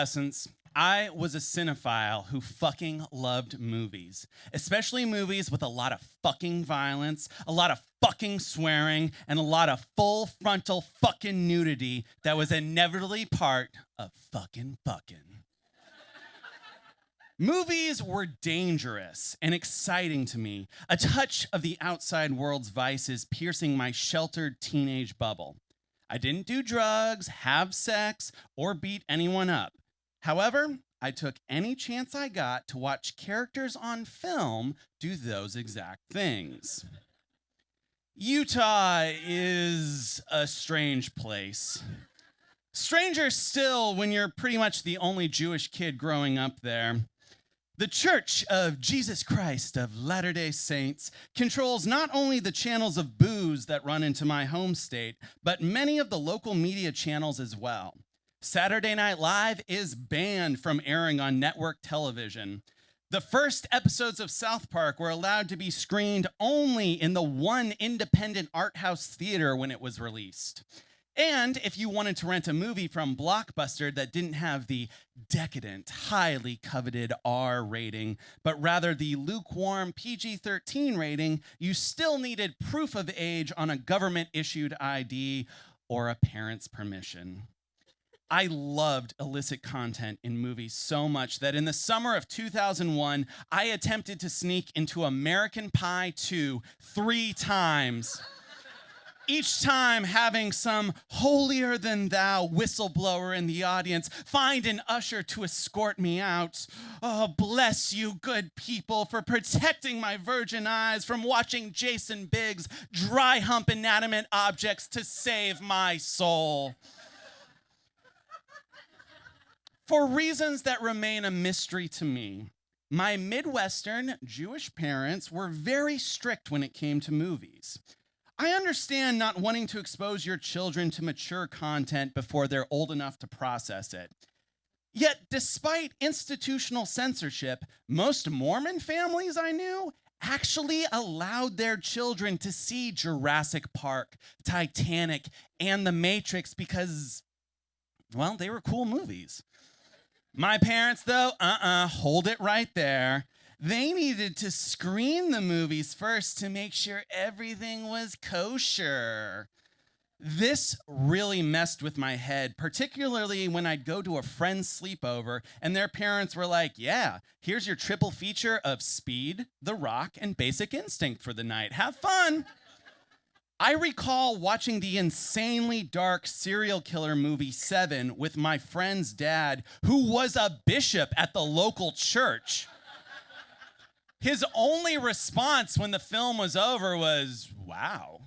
adolescence, I was a cinephile who fucking loved movies, especially movies with a lot of fucking violence, a lot of fucking swearing, and a lot of full frontal fucking nudity that was inevitably part of fucking. Movies were dangerous and exciting to me, a touch of the outside world's vices piercing my sheltered teenage bubble. I didn't do drugs, have sex, or beat anyone up. However, I took any chance I got to watch characters on film do those exact things. Utah is a strange place. Stranger still when you're pretty much the only Jewish kid growing up there. The Church of Jesus Christ of Latter-day Saints controls not only the channels of booze that run into my home state, but many of the local media channels as well. Saturday Night Live is banned from airing on network television. The first episodes of South Park were allowed to be screened only in the one independent art house theater when it was released. And if you wanted to rent a movie from Blockbuster that didn't have the decadent, highly coveted R rating, but rather the lukewarm PG-13 rating, you still needed proof of age on a government-issued ID or a parent's permission. I loved illicit content in movies so much that in the summer of 2001, I attempted to sneak into American Pie 2 3 times. Each time having some holier-than-thou whistleblower in the audience find an usher to escort me out. Oh, bless you, good people, for protecting my virgin eyes from watching Jason Biggs dry hump inanimate objects to save my soul. For reasons that remain a mystery to me, my Midwestern Jewish parents were very strict when it came to movies. I understand not wanting to expose your children to mature content before they're old enough to process it. Yet, despite institutional censorship, most Mormon families I knew actually allowed their children to see Jurassic Park, Titanic, and The Matrix because, well, they were cool movies. My parents, though, hold it right there. They needed to screen the movies first to make sure everything was kosher. This really messed with my head, particularly when I'd go to a friend's sleepover and their parents were like, yeah, here's your triple feature of Speed, The Rock, and Basic Instinct for the night. Have fun. I recall watching the insanely dark serial killer movie 7 with my friend's dad, who was a bishop at the local church. His only response when the film was over was, wow.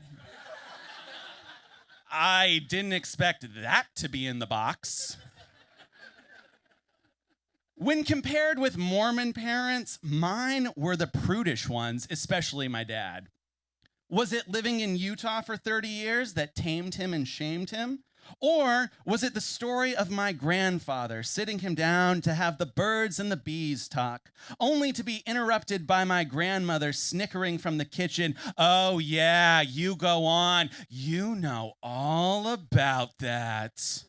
I didn't expect that to be in the box. When compared with Mormon parents, mine were the prudish ones, especially my dad. Was it living in Utah for 30 years that tamed him and shamed him? Or was it the story of my grandfather sitting him down to have the birds and the bees talk, only to be interrupted by my grandmother snickering from the kitchen, oh yeah, you go on, you know all about that.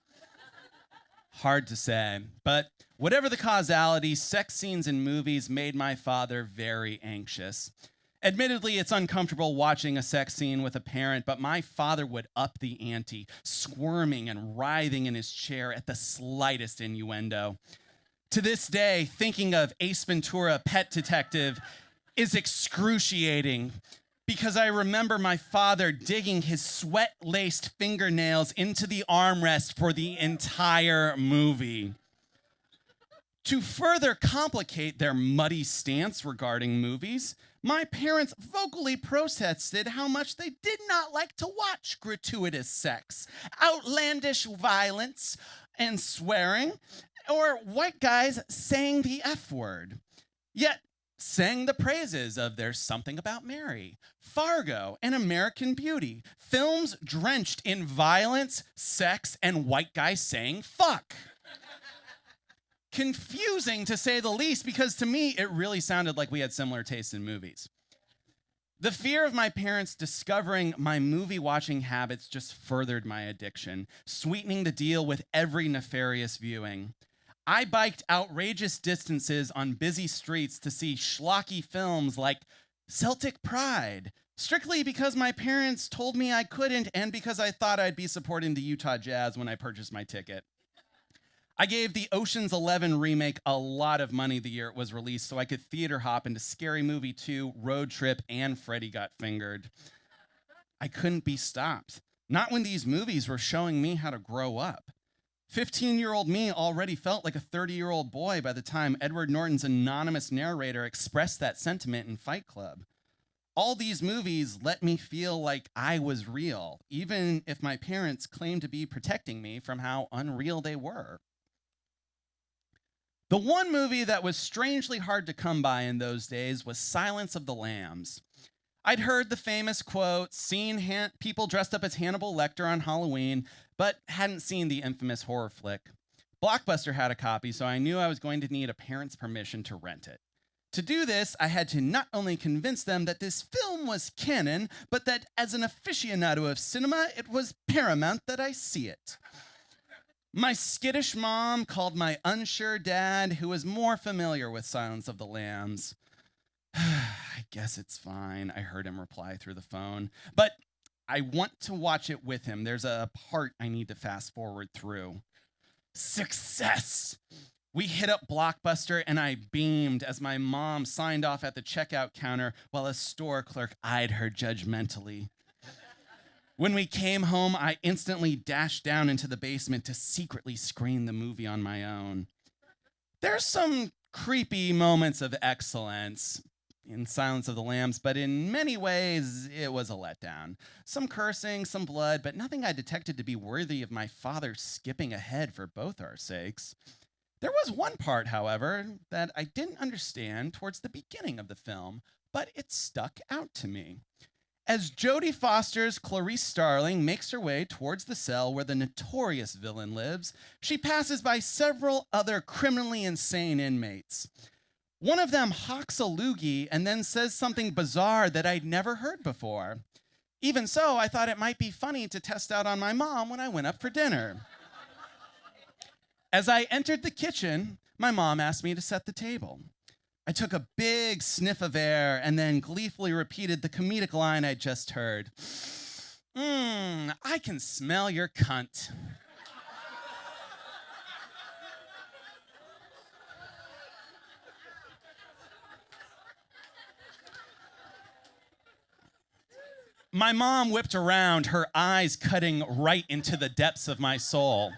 Hard to say, but whatever the causality, sex scenes in movies made my father very anxious. Admittedly, it's uncomfortable watching a sex scene with a parent, but my father would up the ante, squirming and writhing in his chair at the slightest innuendo. To this day, thinking of Ace Ventura: Pet Detective is excruciating because I remember my father digging his sweat-laced fingernails into the armrest for the entire movie. To further complicate their muddy stance regarding movies, my parents vocally protested how much they did not like to watch gratuitous sex, outlandish violence and swearing, or white guys saying the F word. Yet, sang the praises of There's Something About Mary, Fargo, and American Beauty, films drenched in violence, sex, and white guys saying fuck. Confusing to say the least, because to me, it really sounded like we had similar tastes in movies. The fear of my parents discovering my movie watching habits just furthered my addiction, sweetening the deal with every nefarious viewing. I biked outrageous distances on busy streets to see schlocky films like Celtic Pride, strictly because my parents told me I couldn't and because I thought I'd be supporting the Utah Jazz when I purchased my ticket. I gave the Ocean's 11 remake a lot of money the year it was released so I could theater hop into Scary Movie 2, Road Trip, and Freddy Got Fingered. I couldn't be stopped. Not when these movies were showing me how to grow up. 15-year-old me already felt like a 30-year-old boy by the time Edward Norton's anonymous narrator expressed that sentiment in Fight Club. All these movies let me feel like I was real, even if my parents claimed to be protecting me from how unreal they were. The one movie that was strangely hard to come by in those days was Silence of the Lambs. I'd heard the famous quote, seen people dressed up as Hannibal Lecter on Halloween, but hadn't seen the infamous horror flick. Blockbuster had a copy, so I knew I was going to need a parent's permission to rent it. To do this, I had to not only convince them that this film was canon, but that as an aficionado of cinema, it was paramount that I see it. My skittish mom called my unsure dad, who was more familiar with Silence of the Lambs. I guess it's fine, I heard him reply through the phone. But I want to watch it with him. There's a part I need to fast forward through. Success! We hit up Blockbuster and I beamed as my mom signed off at the checkout counter while a store clerk eyed her judgmentally. When we came home, I instantly dashed down into the basement to secretly screen the movie on my own. There's some creepy moments of excellence in Silence of the Lambs, but in many ways, it was a letdown. Some cursing, some blood, but nothing I detected to be worthy of my father skipping ahead for both our sakes. There was one part, however, that I didn't understand towards the beginning of the film, but it stuck out to me. As Jodie Foster's Clarice Starling makes her way towards the cell where the notorious villain lives, she passes by several other criminally insane inmates. One of them hawks a loogie and then says something bizarre that I'd never heard before. Even so, I thought it might be funny to test out on my mom when I went up for dinner. As I entered the kitchen, my mom asked me to set the table. I took a big sniff of air and then gleefully repeated the comedic line I just heard. I can smell your cunt. My mom whipped around, her eyes cutting right into the depths of my soul.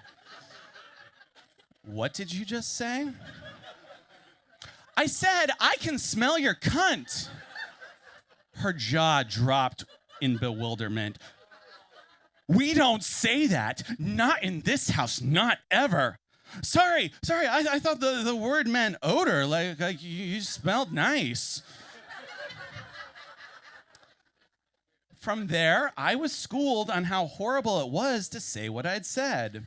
What did you just say? I said, I can smell your cunt. Her jaw dropped in bewilderment. We don't say that. Not in this house, not ever. Sorry, I thought the word meant odor, like you smelled nice. From there, I was schooled on how horrible it was to say what I'd said.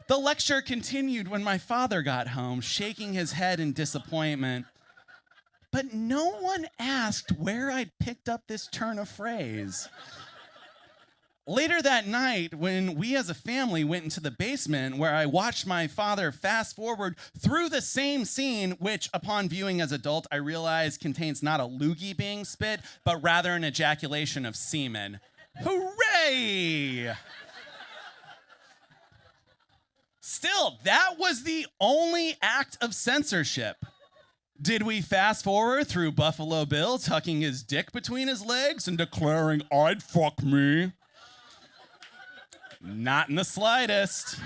The lecture continued when my father got home, shaking his head in disappointment. But no one asked where I'd picked up this turn of phrase. Later that night, when we as a family went into the basement where I watched my father fast forward through the same scene, which upon viewing as adult, I realized contains not a loogie being spit, but rather an ejaculation of semen. Hooray! Still, that was the only act of censorship. Did we fast forward through Buffalo Bill tucking his dick between his legs and declaring, I'd fuck me? Not in the slightest.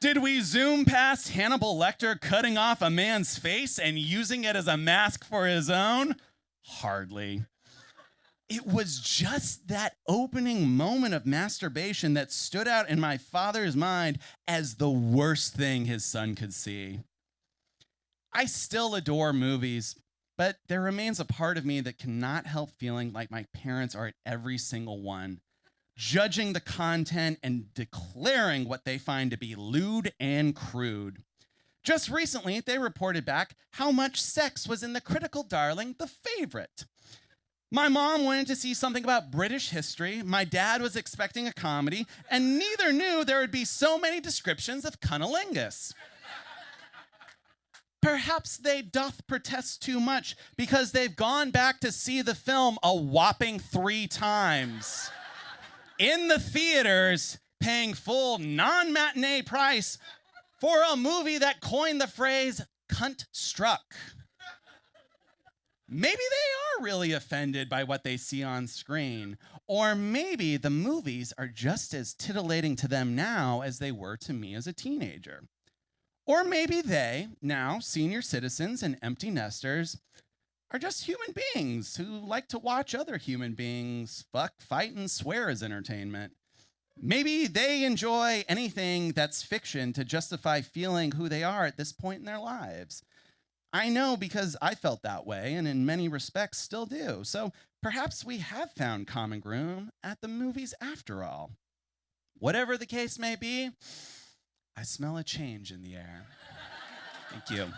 Did we zoom past Hannibal Lecter cutting off a man's face and using it as a mask for his own? Hardly. It was just that opening moment of masturbation that stood out in my father's mind as the worst thing his son could see. I still adore movies, but there remains a part of me that cannot help feeling like my parents are at every single one, judging the content and declaring what they find to be lewd and crude. Just recently, they reported back how much sex was in the critical darling The Favorite. My mom wanted to see something about British history, my dad was expecting a comedy, and neither knew there would be so many descriptions of cunnilingus. Perhaps they doth protest too much because they've gone back to see the film a whopping 3 times. In the theaters, paying full non-matinee price for a movie that coined the phrase cunt struck. Maybe they are really offended by what they see on screen. Or maybe the movies are just as titillating to them now as they were to me as a teenager. Or maybe they, now senior citizens and empty nesters, are just human beings who like to watch other human beings fuck, fight, and swear as entertainment. Maybe they enjoy anything that's fiction to justify feeling who they are at this point in their lives. I know because I felt that way and in many respects still do. So perhaps we have found common ground at the movies after all. Whatever the case may be, I smell a change in the air. Thank you.